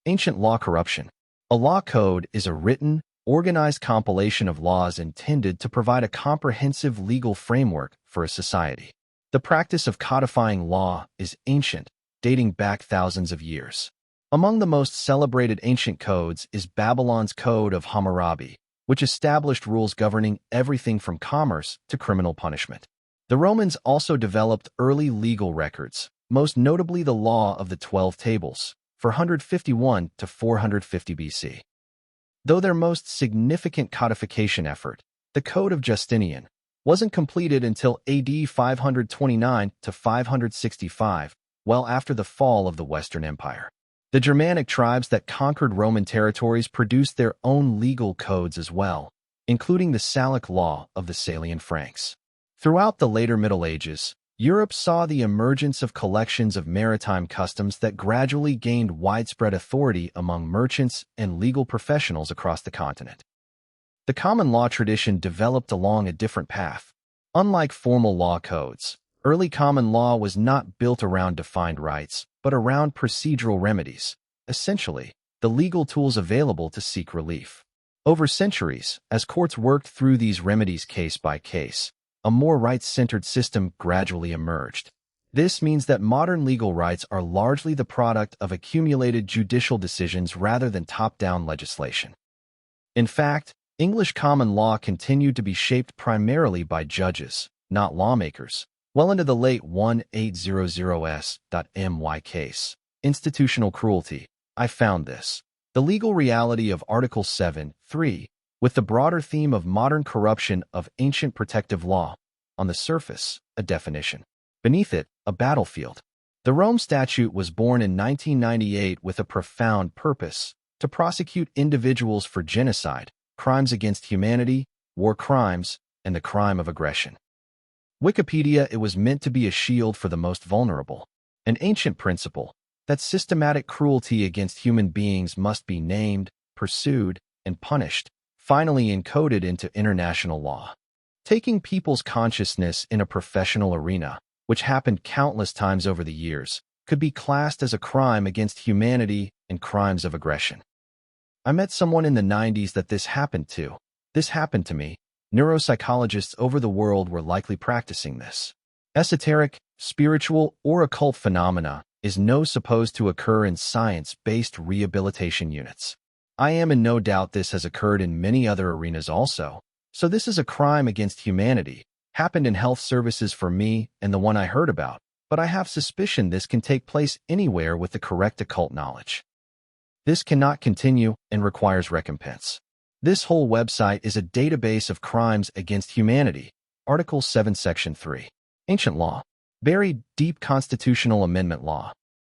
Ancient law corruption. A law code is a written, organized compilation of laws intended to provide a comprehensive legal framework for a society. The practice of codifying law is ancient, dating back thousands of years. Among the most celebrated ancient codes is Babylon's Code of Hammurabi, which established rules governing everything from commerce to criminal punishment. The Romans also developed early legal records, most notably the Law of the 12 Tables, 451 to 450 BC. Though their most significant codification effort, the Code of Justinian, wasn't completed until AD 529 to 565, well after the fall of the Western Empire. The Germanic tribes that conquered Roman territories produced their own legal codes as well, including the Salic law of the Salian Franks. Throughout the later Middle Ages, Europe saw the emergence of collections of maritime customs that gradually gained widespread authority among merchants and legal professionals across the continent. The common law tradition developed along a different path. Unlike formal law codes, early common law was not built around defined rights, but around procedural remedies, essentially, the legal tools available to seek relief. Over centuries, as courts worked through these remedies case by case, a more rights-centered system gradually emerged. This means that modern legal rights are largely the product of accumulated judicial decisions rather than top-down legislation. In fact, English common law continued to be shaped primarily by judges, not lawmakers, well into the late 1800s.my case. Institutional cruelty. I found this. The legal reality of Article 7(3), with the broader theme of modern corruption of ancient protective law. On the surface, a definition. Beneath it, a battlefield. The Rome Statute was born in 1998 with a profound purpose: to prosecute individuals for genocide, crimes against humanity, war crimes, and the crime of aggression. Wikipedia: it was meant to be a shield for the most vulnerable. An ancient principle that systematic cruelty against human beings must be named, pursued, and punished, finally encoded into international law. Taking people's consciousness in a professional arena, which happened countless times over the years, could be classed as a crime against humanity and crimes of aggression. I met someone in the 90s that this happened to. This happened to me. Neuropsychologists over the world were likely practicing this. Esoteric, spiritual, or occult phenomena is supposed to occur in science-based rehabilitation units. I am in no doubt this has occurred in many other arenas also. So this is a crime against humanity, happened in health services for me and the one I heard about, but I have suspicion this can take place anywhere with the correct occult knowledge. This cannot continue and requires recompense. This whole website is a database of crimes against humanity. Article 7, Section 3. Ancient law. Buried deep constitutional amendment law.